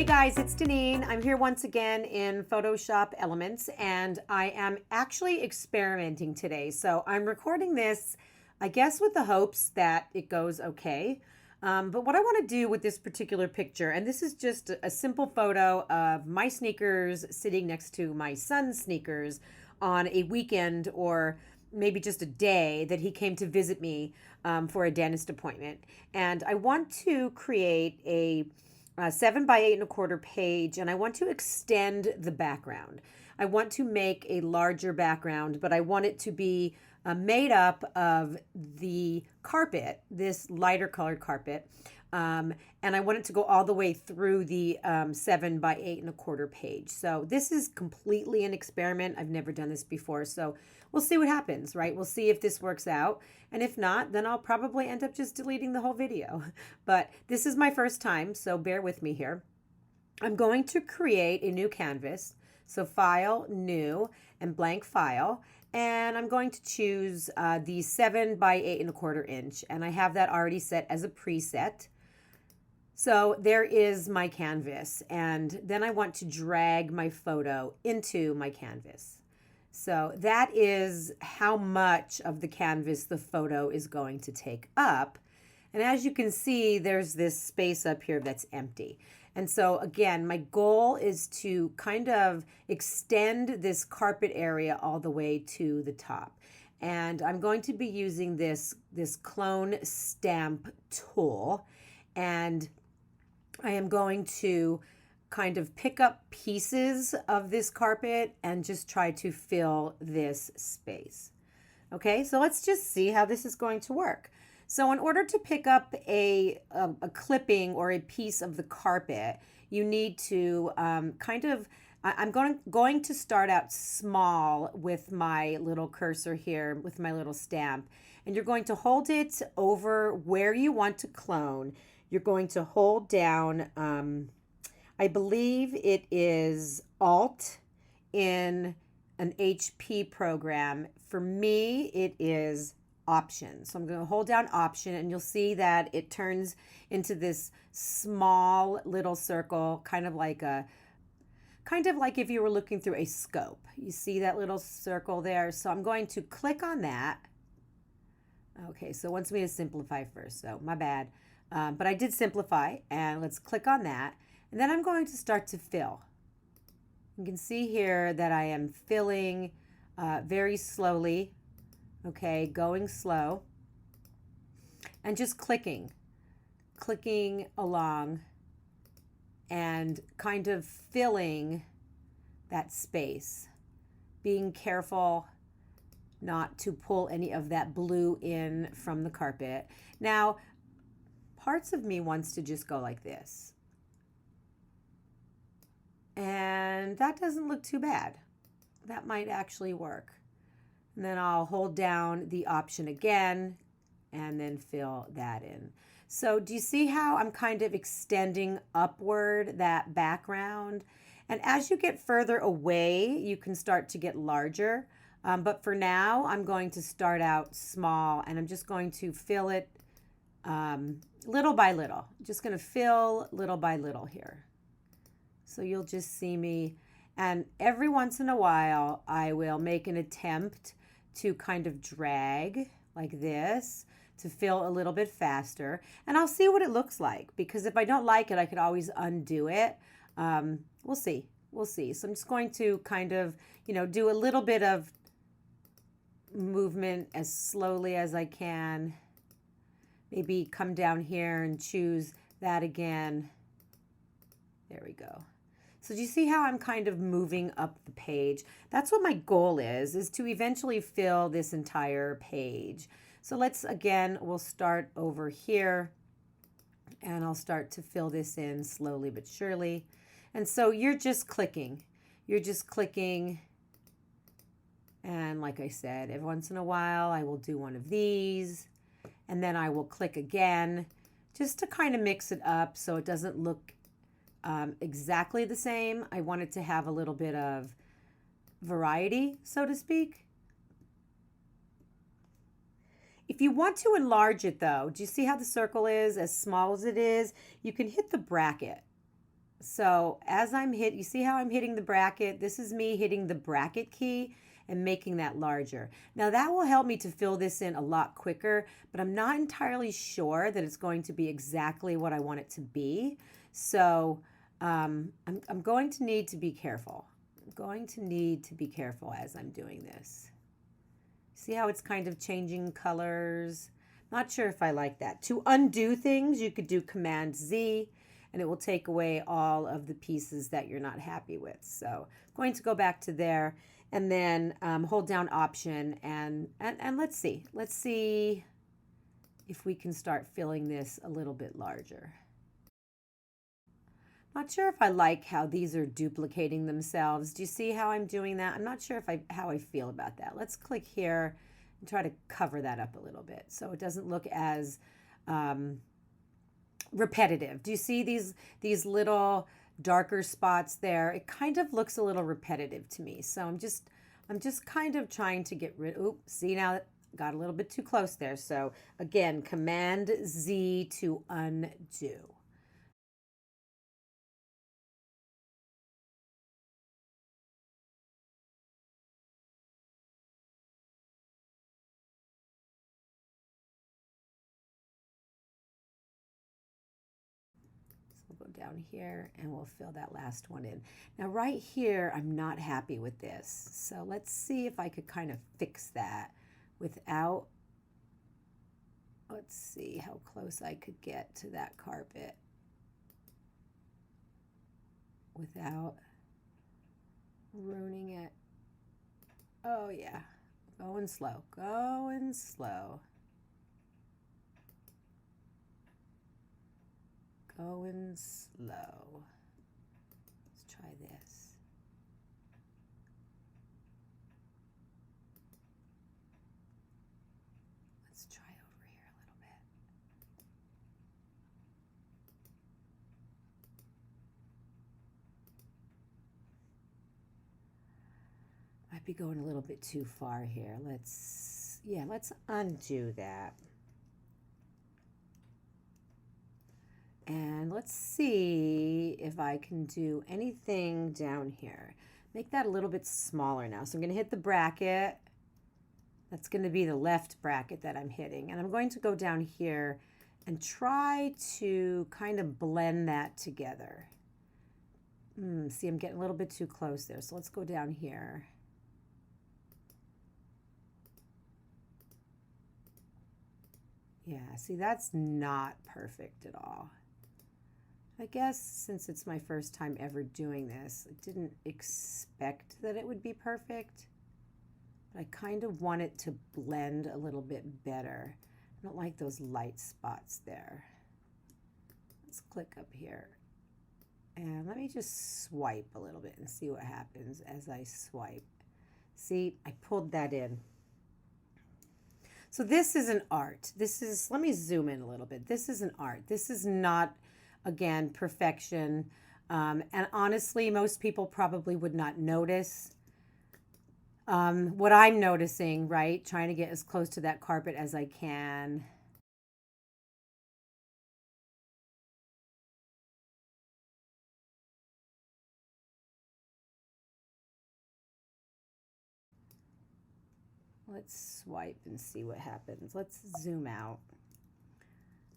Hey guys, it's Deneen. I'm here once again in Photoshop Elements, and I am actually experimenting today. So I'm recording this, I guess, with the hopes that it goes okay. But what I want to do with this particular picture, and this is just a simple photo of my sneakers sitting next to my son's sneakers on a weekend or maybe just a day that he came to visit me for a dentist appointment. And I want to create a 7 by 8 1/4 page, and I want to extend the background. I want to make a larger background, but I want it to be made up of the carpet, this lighter colored carpet. And I want it to go all the way through the 7 by 8 1/4 page. So this is completely an experiment. I've never done this before. So we'll see what happens, right? We'll see if this works out. And if not, then I'll probably end up just deleting the whole video. But this is my first time, so bear with me here. I'm going to create a new canvas. So File, New, and Blank File. And I'm going to choose the 7 by 8 1/4 inch. And I have that already set as a preset. So there is my canvas. And then I want to drag my photo into my canvas. So that is how much of the canvas the photo is going to take up. And as you can see, there's this space up here that's empty. And so again, my goal is to kind of extend this carpet area all the way to the top. And I'm going to be using this clone stamp tool. And I am going to kind of pick up pieces of this carpet and just try to fill this space. Okay, so let's just see how this is going to work. So in order to pick up a clipping or a piece of the carpet, you need to I'm going to start out small with my little cursor here, with my little stamp. And you're going to hold it over where you want to clone. You're going to hold down, I believe it is Alt in an HP program. For me, it is Option. So I'm going to hold down Option, and you'll see that it turns into this small little circle, kind of like if you were looking through a scope. You see that little circle there? So I'm going to click on that. Okay, so it wants me to simplify first, so my bad. But I did simplify, and let's click on that. And then I'm going to start to fill. You can see here that I am filling very slowly, okay, going slow, and just clicking along and kind of filling that space, being careful not to pull any of that blue in from the carpet. Now, parts of me wants to just go like this. And that doesn't look too bad. That might actually work. And then I'll hold down the Option again and then fill that in. So do you see how I'm kind of extending upward that background? And as you get further away, you can start to get larger. But for now, I'm going to start out small, and I'm just going to fill it little by little. Just going to fill little by little here. So you'll just see me, and every once in a while I will make an attempt to kind of drag like this to fill a little bit faster, and I'll see what it looks like, because if I don't like it, I could always undo it. We'll see. So I'm just going to kind of, do a little bit of movement as slowly as I can. Maybe come down here and choose that again. There we go. So do you see how I'm kind of moving up the page? That's what my goal is to eventually fill this entire page. So we'll start over here, and I'll start to fill this in slowly but surely. And so you're just clicking. And like I said, every once in a while I will do one of these, and then I will click again just to kind of mix it up so it doesn't look exactly the same. I want it to have a little bit of variety, so to speak. If you want to enlarge it though, do you see how the circle is as small as it is? You can hit the bracket. So as you see how I'm hitting the bracket? This is me hitting the bracket key and making that larger. Now that will help me to fill this in a lot quicker, but I'm not entirely sure that it's going to be exactly what I want it to be. So I'm going to need to be careful. I'm going to need to be careful as I'm doing this. See how it's kind of changing colors? Not sure if I like that. To undo things, you could do Command Z and it will take away all of the pieces that you're not happy with. So I'm going to go back to there and then hold down Option and let's see. Let's see if we can start filling this a little bit larger. Not sure if I like how these are duplicating themselves. Do you see how I'm doing that? I'm not sure if how I feel about that. Let's click here and try to cover that up a little bit so it doesn't look as repetitive. Do you see these little darker spots there? It kind of looks a little repetitive to me. So I'm just kind of trying to get rid. Oop, see now got a little bit too close there. So again, Command Z to undo. We'll go down here and we'll fill that last one in. Now right here, I'm not happy with this. So let's see if I could kind of fix that without, let's see how close I could get to that carpet without ruining it. Oh yeah, going slow, going slow. Going slow. Let's try this. Let's try over here a little bit. Might be going a little bit too far here. Let's undo that. And let's see if I can do anything down here. Make that a little bit smaller now. So I'm going to hit the bracket. That's going to be the left bracket that I'm hitting. And I'm going to go down here and try to kind of blend that together. See, I'm getting a little bit too close there. So let's go down here. Yeah, see, that's not perfect at all. I guess since it's my first time ever doing this, I didn't expect that it would be perfect. But I kind of want it to blend a little bit better. I don't like those light spots there. Let's click up here. And let me just swipe a little bit and see what happens as I swipe. See, I pulled that in. So this is an art. Let me zoom in a little bit. This is an art. This is not, again, perfection. And honestly, most people probably would not notice what I'm noticing, right? Trying to get as close to that carpet as I can. Let's swipe and see what happens. Let's zoom out.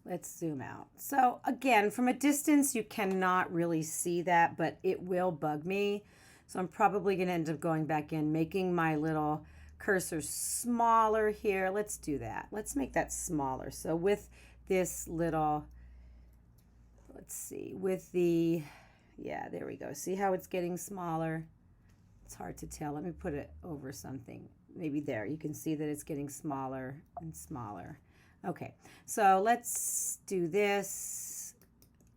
Let's zoom out. So again, from a distance, you cannot really see that, but it will bug me. So I'm probably going to end up going back in, making my little cursor smaller here. Let's do that. Let's make that smaller. So with this little, let's see, with the, yeah, there we go. See how it's getting smaller? It's hard to tell. Let me put it over something. Maybe there. You can see that it's getting smaller and smaller. Okay, so let's do this.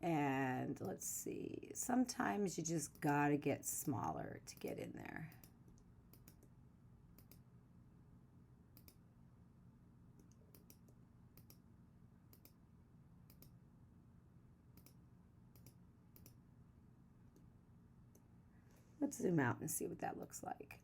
And let's see. Sometimes you just gotta get smaller to get in there. Let's zoom out and see what that looks like.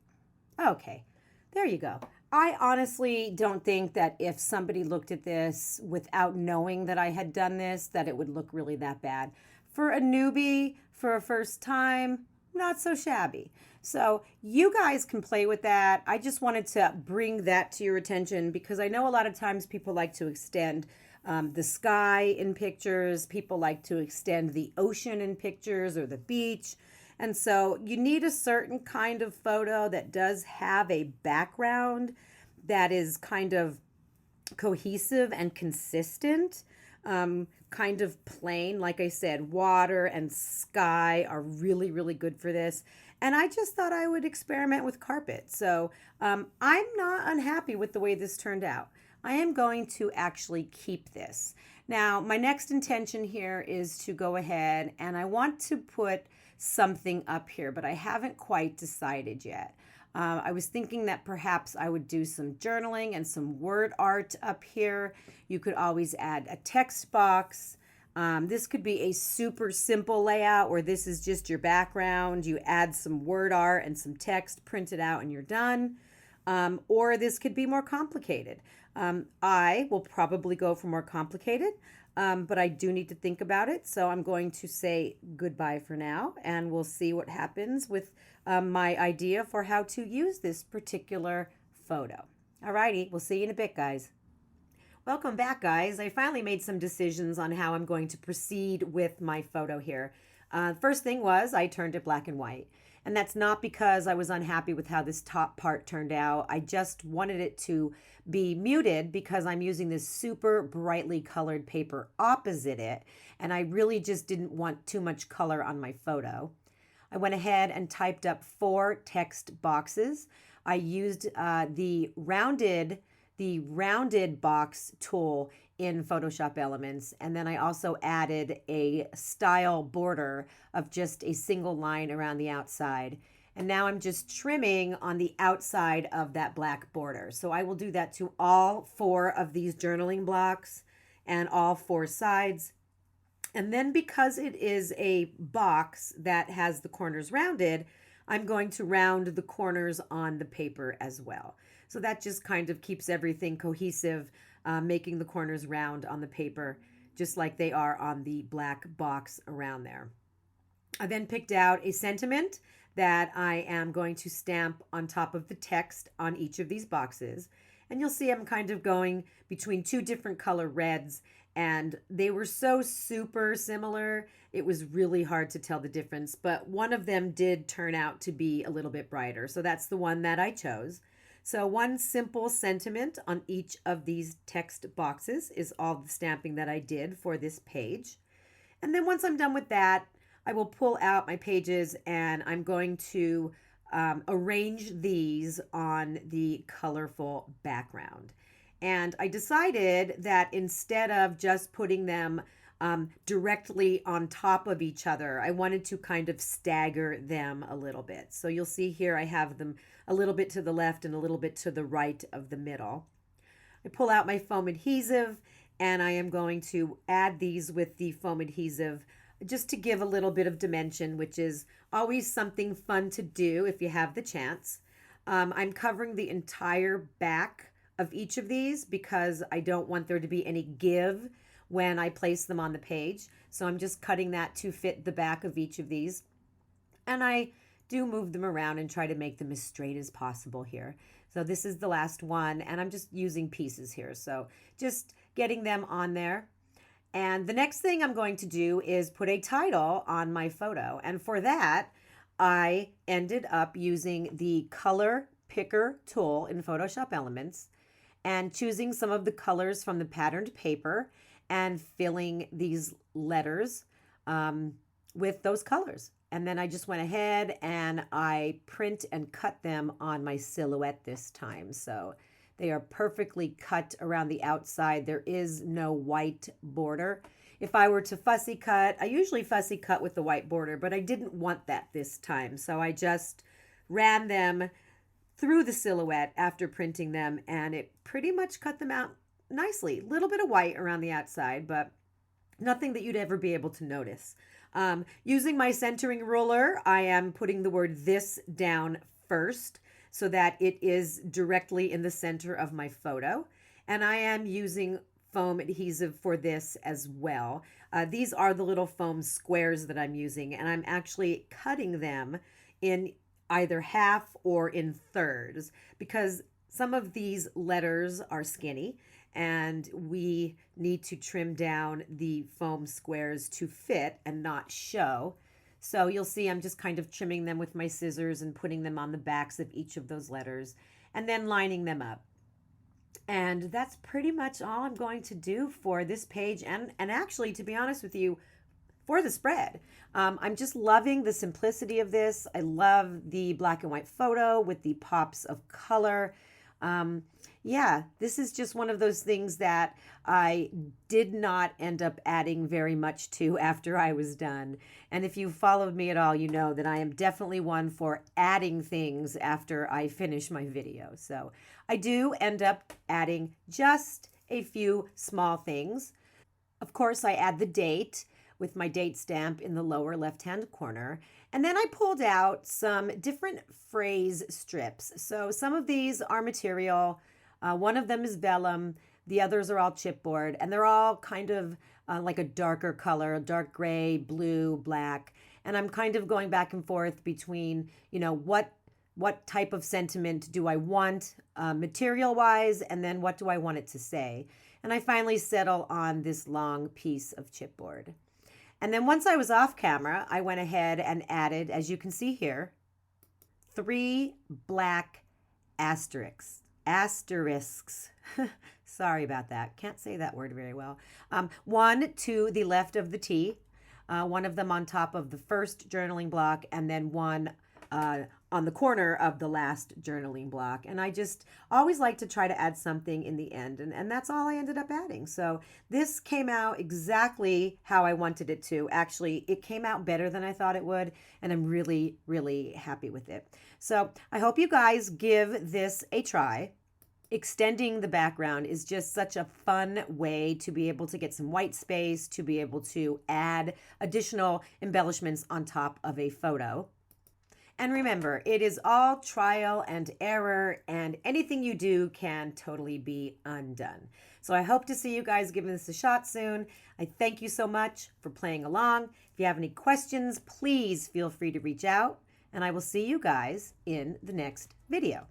Okay, there you go. I honestly don't think that if somebody looked at this without knowing that I had done this, that it would look really that bad. For a newbie, for a first time, not so shabby. So you guys can play with that. I just wanted to bring that to your attention because I know a lot of times people like to extend the sky in pictures. People like to extend the ocean in pictures or the beach. And so you need a certain kind of photo that does have a background that is kind of cohesive and consistent, kind of plain. Like I said, water and sky are really, really good for this. And I just thought I would experiment with carpet. So I'm not unhappy with the way this turned out. I am going to actually keep this. Now, my next intention here is to go ahead and I want to put something up here, but I haven't quite decided yet. I was thinking that perhaps I would do some journaling and some word art up here. You could always add a text box. This could be a super simple layout where this is just your background. You add some word art and some text, print it out, and you're done. Or this could be more complicated. I will probably go for more complicated, but I do need to think about it. So I'm going to say goodbye for now, and we'll see what happens with my idea for how to use this particular photo. Alrighty, we'll see you in a bit, guys. Welcome back, guys. I finally made some decisions on how I'm going to proceed with my photo here. First thing was I turned it black and white. And that's not because I was unhappy with how this top part turned out. I just wanted it to be muted because I'm using this super brightly colored paper opposite it. And I really just didn't want too much color on my photo. I went ahead and typed up 4 text boxes. I used the rounded box tool in Photoshop Elements. And then I also added a style border of just a single line around the outside. And now I'm just trimming on the outside of that black border. So I will do that to all 4 of these journaling blocks and all 4 sides. And then because it is a box that has the corners rounded, I'm going to round the corners on the paper as well. So that just kind of keeps everything cohesive, making the corners round on the paper, just like they are on the black box around there. I then picked out a sentiment that I am going to stamp on top of the text on each of these boxes. And you'll see I'm kind of going between 2 different color reds, and they were so super similar, it was really hard to tell the difference. But one of them did turn out to be a little bit brighter. So that's the one that I chose. So one simple sentiment on each of these text boxes is all the stamping that I did for this page. And then once I'm done with that, I will pull out my pages and I'm going to arrange these on the colorful background. And I decided that instead of just putting them directly on top of each other, I wanted to kind of stagger them a little bit. So you'll see here I have them a little bit to the left and a little bit to the right of the middle. I pull out my foam adhesive and I am going to add these with the foam adhesive just to give a little bit of dimension, which is always something fun to do if you have the chance. I'm covering the entire back of each of these because I don't want there to be any give when I place them on the page. So I'm just cutting that to fit the back of each of these. And I do move them around and try to make them as straight as possible here. So this is the last one, and I'm just using pieces here. So just getting them on there. And the next thing I'm going to do is put a title on my photo. And for that, I ended up using the color picker tool in Photoshop Elements and choosing some of the colors from the patterned paper and filling these letters with those colors. And then I just went ahead and I print and cut them on my silhouette this time. So they are perfectly cut around the outside. There is no white border. If I were to fussy cut, I usually fussy cut with the white border, but I didn't want that this time. So I just ran them through the silhouette after printing them, and it pretty much cut them out nicely. A little bit of white around the outside, but nothing that you'd ever be able to notice. Using my centering ruler, I am putting the word "this" down first so that it is directly in the center of my photo. And I am using foam adhesive for this as well. These are the little foam squares that I'm using, and I'm actually cutting them in either half or in thirds because some of these letters are skinny and we need to trim down the foam squares to fit and not show. So you'll see I'm just kind of trimming them with my scissors and putting them on the backs of each of those letters and then lining them up. And that's pretty much all I'm going to do for this page and actually, to be honest with you, for the spread. I'm just loving the simplicity of this. I love the black and white photo with the pops of color. Yeah, this is just one of those things that I did not end up adding very much to after I was done. And if you followed me at all, you know that I am definitely one for adding things after I finish my video. So I do end up adding just a few small things. Of course, I add the date with my date stamp in the lower left-hand corner. And then I pulled out some different phrase strips. So some of these are material. One of them is vellum. The others are all chipboard. And they're all kind of like a darker color, dark gray, blue, black. And I'm kind of going back and forth between, you know, what type of sentiment do I want material-wise, and then what do I want it to say. And I finally settle on this long piece of chipboard. And then once I was off camera, I went ahead and added, as you can see here, 3 black asterisks. Sorry about that. Can't say that word very well. One to the left of the T, one of them on top of the first journaling block, and then one on the corner of the last journaling block. And I just always like to try to add something in the end. And that's all I ended up adding. So this came out exactly how I wanted it to. Actually, it came out better than I thought it would. And I'm really, really happy with it. So I hope you guys give this a try. Extending the background is just such a fun way to be able to get some white space, to be able to add additional embellishments on top of a photo. And remember, it is all trial and error, and anything you do can totally be undone. So I hope to see you guys giving this a shot soon. I thank you so much for playing along. If you have any questions, please feel free to reach out, and I will see you guys in the next video.